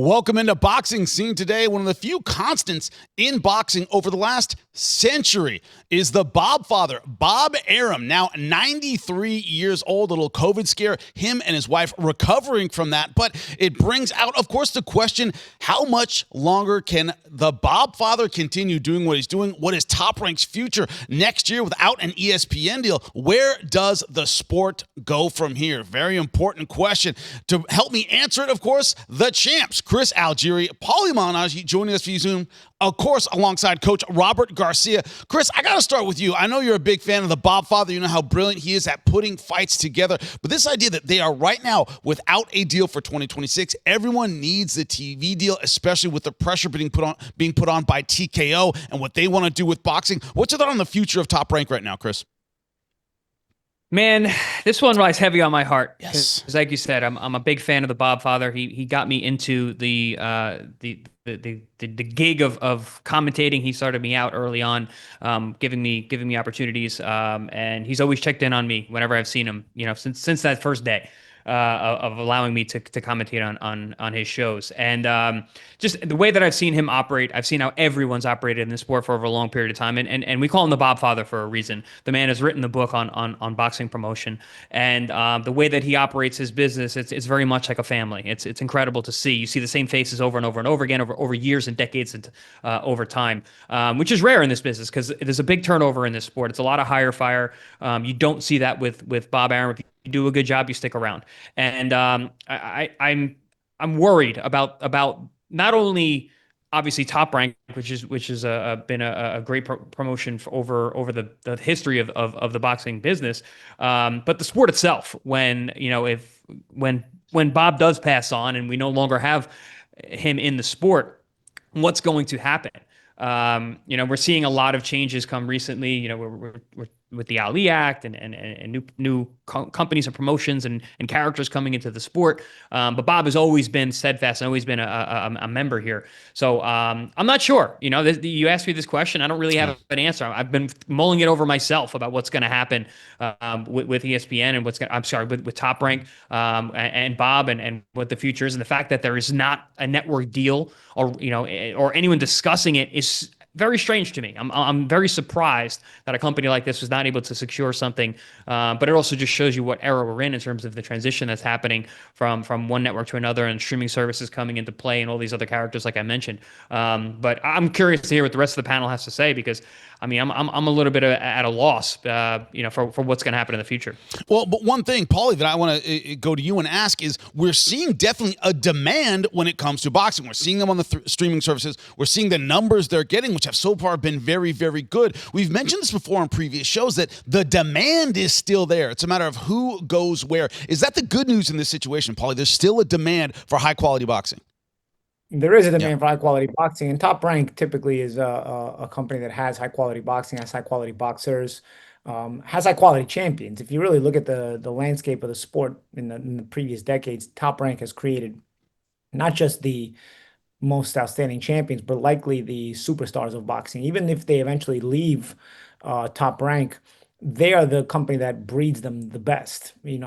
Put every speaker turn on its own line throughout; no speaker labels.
Welcome into Boxing Scene Today. One of the few constants in boxing over the last century is the Bob father, Bob Arum, now 93 years old. A little COVID scare, him and his wife recovering from that. But it brings out, of course, the question, how much longer can the Bob father continue doing what he's doing? What is Top Rank's future next year without an ESPN deal? Where does the sport go from here? Very important question. To help me answer it, of course, the champs, Chris Algieri, Paulie joining us via Zoom, of course, alongside Coach Robert Garcia. Chris, I got to start with you. I know you're a big fan of the Bob father. You know how brilliant he is at putting fights together. But this idea that they are right now without a deal for 2026, everyone needs the TV deal, especially with the pressure being put on by TKO and what they want to do with boxing. What's your thought on the future of Top Rank right now, Chris?
Man, this one lies heavy on my heart.
Yes,
because like you said, I'm a big fan of the Bob father. He got me into the gig of commentating. He started me out early on, giving me opportunities. And he's always checked in on me whenever I've seen him. You know, since that first day. Of allowing me to commentate on his shows. And just the way that I've seen him operate, I've seen how everyone's operated in the sport for over a long period of time. And we call him the Bob father for a reason. The man has written the book on boxing promotion. And the way that he operates his business, it's very much like a family. It's incredible to see. You see the same faces over and over and over again over years and decades and over time, which is rare in this business because there's a big turnover in this sport. It's a lot of hire fire. You don't see that with Bob Arum. If you do a good job, you stick around. And I'm worried about not only obviously Top Rank, which has been a great promotion for over the history of the boxing business, but the sport itself. When Bob does pass on and we no longer have him in the sport, what's going to happen? We're seeing a lot of changes come recently. We're with the Ali Act and new companies and promotions and characters coming into the sport. But Bob has always been steadfast and always been a member here. So I'm not sure. You asked me this question. I don't really have an answer. I've been mulling it over myself about what's going to happen with ESPN and with Top Rank and Bob and what the future is, and the fact that there is not a network deal or anyone discussing it is very strange to me. I'm very surprised that a company like this was not able to secure something. But it also just shows you what era we're in terms of the transition that's happening from one network to another and streaming services coming into play and all these other characters like I mentioned. But I'm curious to hear what the rest of the panel has to say because I'm a little bit at a loss, for what's going to happen in the future.
Well, but one thing, Paulie, that I want to go to you and ask is we're seeing definitely a demand when it comes to boxing. We're seeing them on the streaming services. We're seeing the numbers they're getting, which have so far been very, very good. We've mentioned this before on previous shows that the demand is still there. It's a matter of who goes where. Is that the good news in this situation, Paulie? There's still a demand for high-quality boxing.
There is a demand for high quality boxing, and Top Rank typically is a company that has high quality boxing, has high quality boxers, has high quality champions. If you really look at the landscape of the sport in the previous decades, Top Rank has created not just the most outstanding champions, but likely the superstars of boxing. Even if they eventually leave Top Rank, they are the company that breeds them the best. And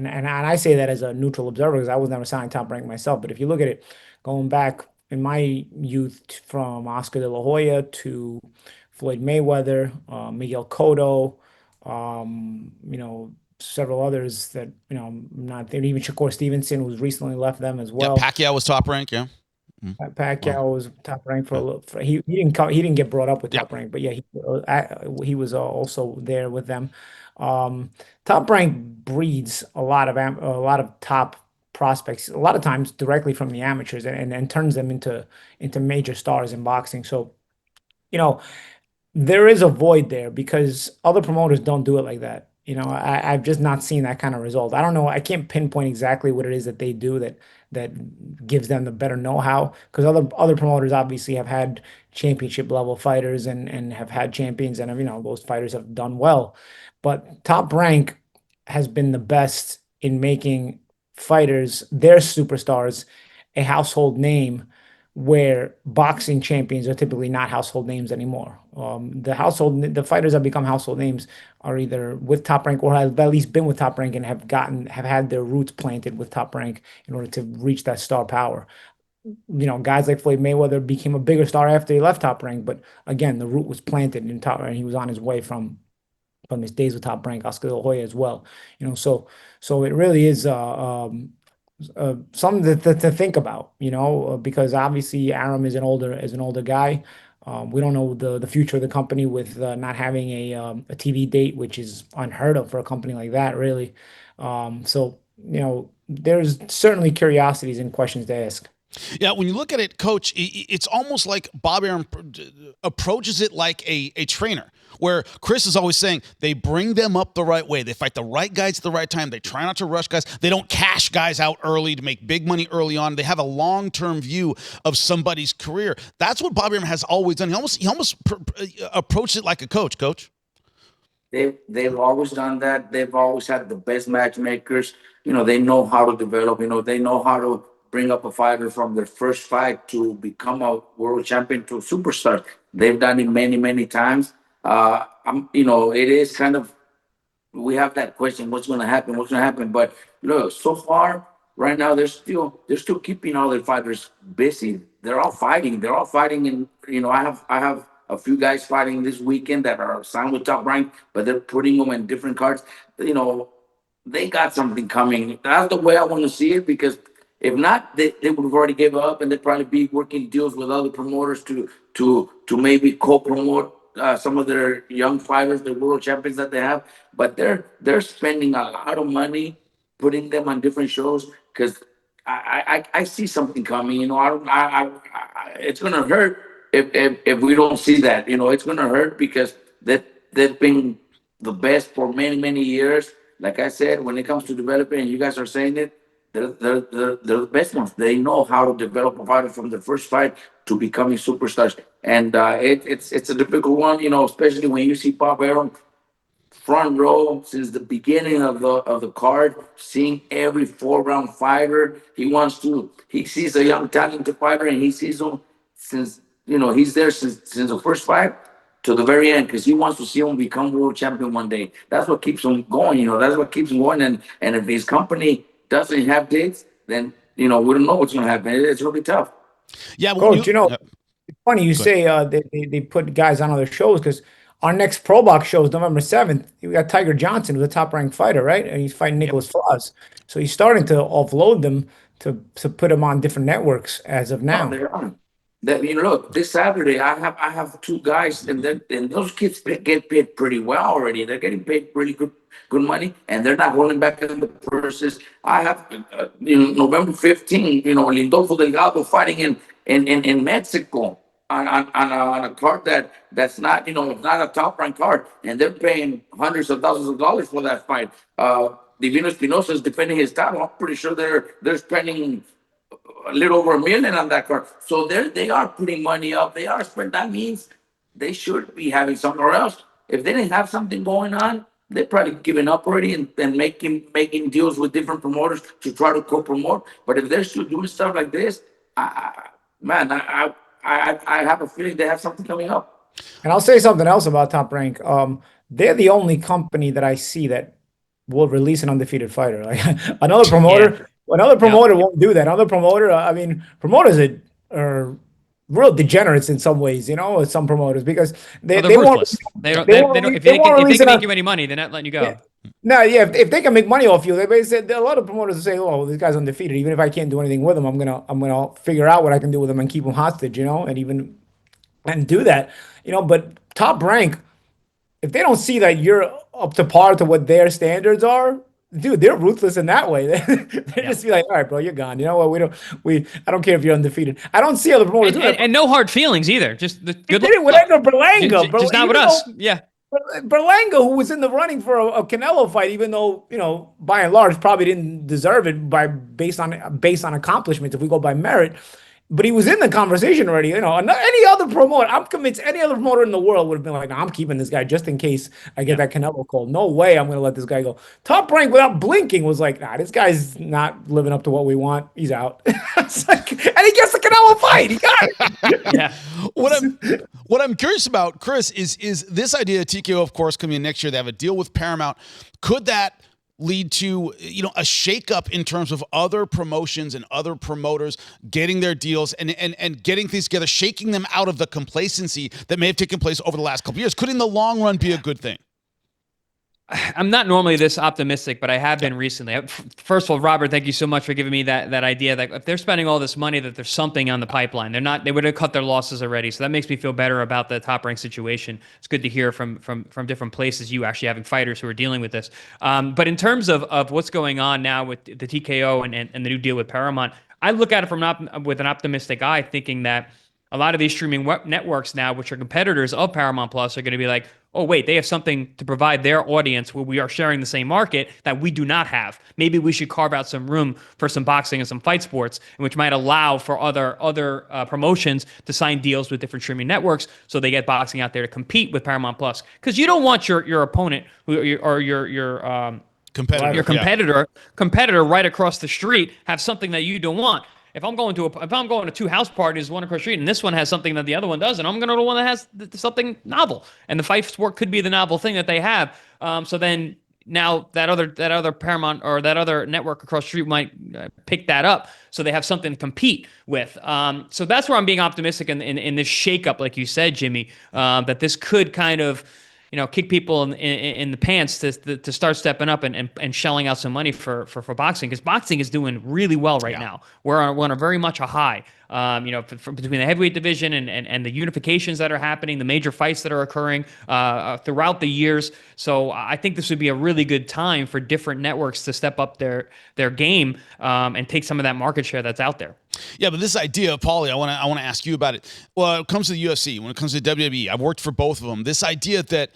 I say that as a neutral observer because I was never signed Top Rank myself. But if you look at it, going back in my youth from Oscar De La Hoya to Floyd Mayweather, Miguel Cotto, several others that, not there, even Shakur Stevenson, who's recently left them as well.
Yeah, Pacquiao was Top Rank, yeah.
Pacquiao was Top Rank for a little. He didn't get brought up with Top Rank, but yeah, he was also there with them. Top Rank breeds a lot of top prospects, a lot of times directly from the amateurs, and turns them into major stars in boxing. So, there is a void there because other promoters don't do it like that. I've just not seen that kind of result. I don't know. I can't pinpoint exactly what it is that they do that gives them the better know-how because other promoters obviously have had championship level fighters and have had champions and those fighters have done well. But Top Rank has been the best in making fighters, their superstars, a household name where boxing champions are typically not household names anymore. The fighters that become household names are either with Top Rank or have at least been with Top Rank and have had their roots planted with Top Rank in order to reach that star power. guys like Floyd Mayweather became a bigger star after he left Top Rank. But again, the root was planted in Top Rank. He was on his way from his days with Top Rank, Oscar De La Hoya as well. So it really is something to think about, because obviously Arum is an older guy. We don't know the future of the company with not having a TV date, which is unheard of for a company like that, really. So there's certainly curiosities and questions to ask.
Yeah, when you look at it, Coach, it's almost like Bob Arum approaches it like a trainer, where Chris is always saying they bring them up the right way. They fight the right guys at the right time. They try not to rush guys. They don't cash guys out early to make big money early on. They have a long-term view of somebody's career. That's what Bob Arum has always done. He almost approached it like a coach, Coach.
They've always done that. They've always had the best matchmakers. They know how to develop. They know how to bring up a fighter from their first fight to become a world champion to a superstar. They've done it many, many times. It is kind of, we have that question, what's going to happen? What's going to happen? But look, so far, right now, they're still keeping all their fighters busy. They're all fighting. They're all fighting, and I have a few guys fighting this weekend that are signed with Top Rank, but they're putting them in different cards. They got something coming. That's the way I want to see it, because if not, they would have already given up, and they'd probably be working deals with other promoters to maybe co-promote some of their young fighters, the world champions that they have. But they're spending a lot of money putting them on different shows, because I see something coming. It's gonna hurt if we don't see that. It's gonna hurt, because they've been the best for many, many years. Like I said, when it comes to developing, and you guys are saying it, they're the best ones. They know how to develop a fighter from the first fight to becoming superstars. And it's a difficult one, especially when you see Bob Arum front row since the beginning of the card, seeing every 4 round fighter. He sees a young talented fighter, and he sees them since he's there since the first fight to the very end, because he wants to see him become world champion one day. That's what keeps him going. That's what keeps him going. And if his company doesn't have dates, then we don't know what's going to happen. It's really tough.
Yeah,
Coach, it's funny you say they put guys on other shows, because our next Pro Box show is November 7th. We got Tiger Johnson, who's a top-ranked fighter, right? And he's fighting Nicholas Flaws. So he's starting to offload them to put them on different networks as of now.
Oh, they're on. Look, this Saturday I have 2 guys, and those kids get paid pretty well already. They're getting paid really good money, and they're not holding back in the purses. I have November 15th, Lindolfo Delgado fighting in Mexico on a card that's not not a top ranked card, and they're paying hundreds of thousands of dollars for that fight. Divino Espinosa is defending his title. I'm pretty sure they're spending a little over $1 million on that card. So they are putting money up. They are spending. That means they should be having something, or else if they didn't have something going on, they're probably giving up already and making deals with different promoters to try to co-promote. But if they're still doing stuff like this, I have a feeling they have something coming up.
And I'll say something else about Top Rank. They're the only company that I see that will release an undefeated fighter. Like another promoter, won't do that. Another promoter, promoters are real degenerates in some ways, some promoters, because they won't.
If they can make you any money, they're not letting you go.
Yeah. No, yeah. If they can make money off you, they say a lot of promoters say, "Oh, this guy's undefeated. Even if I can't do anything with him, I'm gonna figure out what I can do with him and keep him hostage, and do that, But Top Rank, if they don't see that you're up to par to what their standards are, dude, they're ruthless in that way. They just be like, all right, bro, you're gone. You know what? I don't care if you're undefeated. I don't see other promoters do that.
And no hard feelings either. Just the good.
They did it with Edgar Berlanga.
Just not with us. Yeah.
Berlanga, who was in the running for a Canelo fight, even though by and large probably didn't deserve it based on accomplishments if we go by merit. But he was in the conversation already. Any other promoter, I'm convinced any other promoter in the world would have been like, no, I'm keeping this guy just in case I get that Canelo call. No way I'm going to let this guy go. Top Rank, without blinking, was like, nah, this guy's not living up to what we want. He's out. And he gets the Canelo fight. He got it.
Yeah.
What I'm curious about, Chris, is this idea of TKO, of course, coming in next year. They have a deal with Paramount. Could that lead to, a shakeup in terms of other promotions and other promoters getting their deals and getting things together, shaking them out of the complacency that may have taken place over the last couple of years? Could in the long run be a good thing?
I'm not normally this optimistic, but I have been recently. First of all, Robert, thank you so much for giving me that idea that if they're spending all this money, that there's something on the pipeline. They would have cut their losses already. So that makes me feel better about the Top Rank situation. It's good to hear from different places, you actually having fighters who are dealing with this. But in terms of what's going on now with the TKO and the new deal with Paramount, I look at it with an optimistic eye, thinking that a lot of these streaming networks now, which are competitors of Paramount Plus, are going to be like, oh, wait, they have something to provide their audience where we are sharing the same market that we do not have. Maybe we should carve out some room for some boxing and some fight sports, which might allow for other promotions to sign deals with different streaming networks so they get boxing out there to compete with Paramount Plus. Because you don't want your opponent or your competitor right across the street have something that you don't want. If I'm going to two house parties, one across the street, and this one has something that the other one doesn't, I'm going to the one that has something novel, and the fight sport could be the novel thing that they have. So then now that other Paramount or that other network across the street might pick that up, so they have something to compete with. So that's where I'm being optimistic in this shakeup, like you said, Jimmy, that this could kind of kick people in the pants to start stepping up and shelling out some money for boxing, because boxing is doing really well right now. We're on a very much a high. Between the heavyweight division and the unifications that are happening, the major fights that are occurring throughout the years. So I think this would be a really good time for different networks to step up their game and take some of that market share that's out there.
Yeah, but this idea, Paulie, I want to ask you about it. Well, when it comes to the UFC, when it comes to WWE, I've worked for both of them. This idea that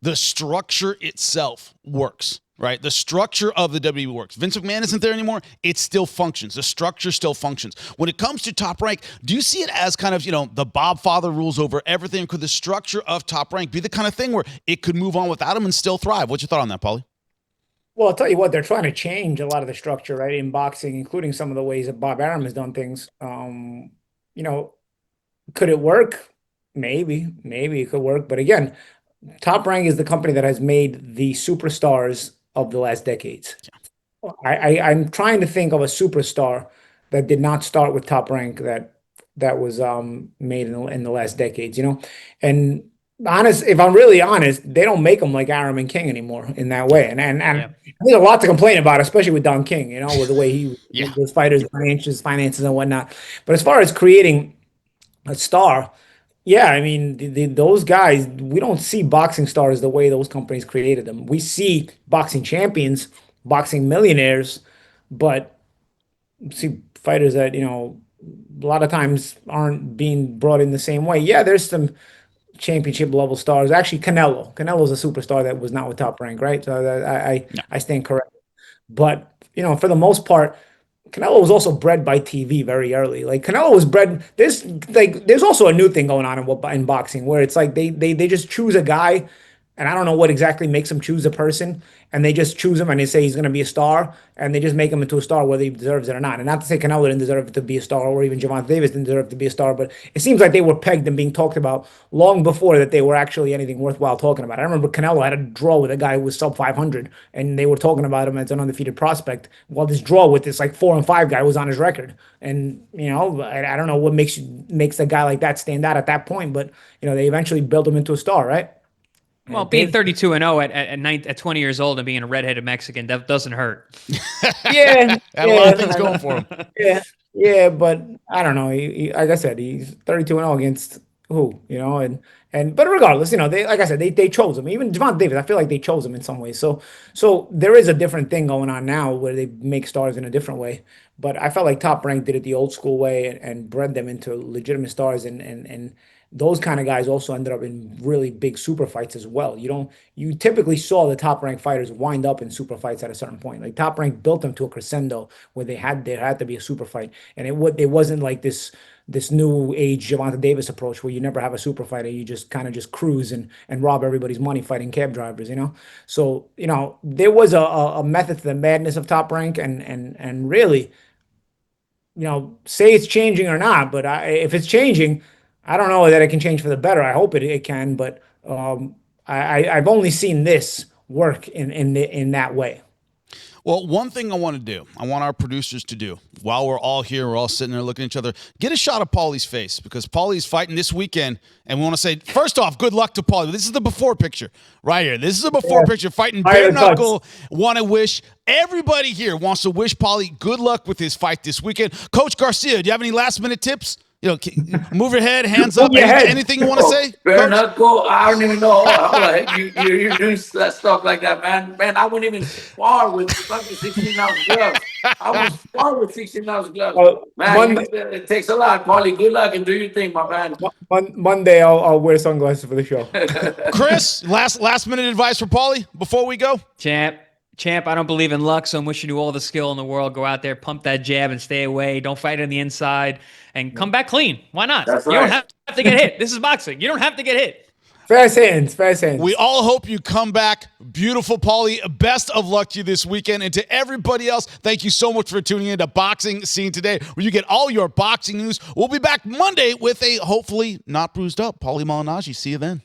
the structure itself works, right? The structure of the WWE works. Vince McMahon isn't there anymore. It still functions. The structure still functions. When it comes to Top Rank, do you see it as kind of, the Bob Father rules over everything? Could the structure of Top Rank be the kind of thing where it could move on without him and still thrive? What's your thought on that, Paulie?
Well, I'll tell you what, they're trying to change a lot of the structure, right, in boxing, including some of the ways that Bob Arum has done things. Could it work? Maybe it could work. But again, Top Rank is the company that has made the superstars of the last decades. I'm trying to think of a superstar that did not start with Top Rank that was made in the last decades, and if I'm really honest, they don't make them like Arum and King anymore in that way. And there's a lot to complain about, especially with Don King, with the way he with fighters, finances and whatnot. But as far as creating a star, yeah, I mean, those guys, we don't see boxing stars the way those companies created them. We see boxing champions, boxing millionaires, but see fighters that, a lot of times aren't being brought in the same way. Yeah, there's some championship level stars. Actually, Canelo's a superstar that was not with Top Rank, right? So I stand corrected. But, for the most part, Canelo was also bred by TV very early. Like Canelo was bred. There's also a new thing going on in boxing where it's like they just choose a guy, and I don't know what exactly makes them choose a person, and they just choose him and they say he's going to be a star, and they just make him into a star whether he deserves it or not. And not to say Canelo didn't deserve to be a star, or even Gervonta Davis didn't deserve to be a star, but it seems like they were pegged and being talked about long before that they were actually anything worthwhile talking about. I remember Canelo had a draw with a guy who was sub 500, and they were talking about him as an undefeated prospect. Well, this draw with this like 4-5 guy was on his record, and I don't know what makes a guy like that stand out at that point, but they eventually built him into a star, right?
Well, being 32-0 at 20 years old and being a redheaded Mexican, that doesn't hurt.
Yeah,
had a lot of things going for him.
Yeah, but I don't know. Like I said, he's 32-0 against who, but regardless, like I said, they chose him. Even Gervonta Davis, I feel like they chose him in some ways. So there is a different thing going on now where they make stars in a different way. But I felt like Top Rank did it the old school way and bred them into legitimate stars, and those kind of guys also ended up in really big super fights as well. You typically saw the Top Rank fighters wind up in super fights at a certain point. Like Top Rank built them to a crescendo where there had to be a super fight, and it wasn't like this new age Gervonta Davis approach where you never have a super fighter, you just kind of just cruise and rob everybody's money fighting cab drivers, So there was a method to the madness of Top Rank, and really, say it's changing or not, but if it's changing, I don't know that it can change for the better. I hope it can, but I've only seen this work in that way.
Well, one thing I want to do, I want our producers to do, while we're all here, we're all sitting there looking at each other, get a shot of Paulie's face, because Paulie's fighting this weekend, and we want to say, first off, good luck to Paulie. This is the before picture right here. This is a before picture, fighting bare knuckle. Want to wish, everybody here wants to wish Paulie good luck with his fight this weekend. Coach Garcia, do you have any last-minute tips? Move your head, hands up. Anything you want to say?
Better not go. I don't even know how the heck you're doing stuff like that, man. Man, I wouldn't even spar with fucking 16-ounce gloves. I would spar with 16-ounce gloves. Man, it takes a lot, Paulie. Good luck and do your thing, my man.
Monday, I'll wear sunglasses for the show.
Chris, last minute advice for Paulie before we go?
Champ, I don't believe in luck, so I'm wishing you all the skill in the world. Go out there, pump that jab, and stay away. Don't fight on the inside, and come back clean. Why not?
That's
You
right.
don't have to get hit. This is boxing. You don't have to get hit.
Fast hands.
We all hope you come back. Beautiful, Paulie. Best of luck to you this weekend. And to everybody else, thank you so much for tuning in to Boxing Scene Today, where you get all your boxing news. We'll be back Monday with a hopefully not bruised up Paulie Malignaggi. See you then.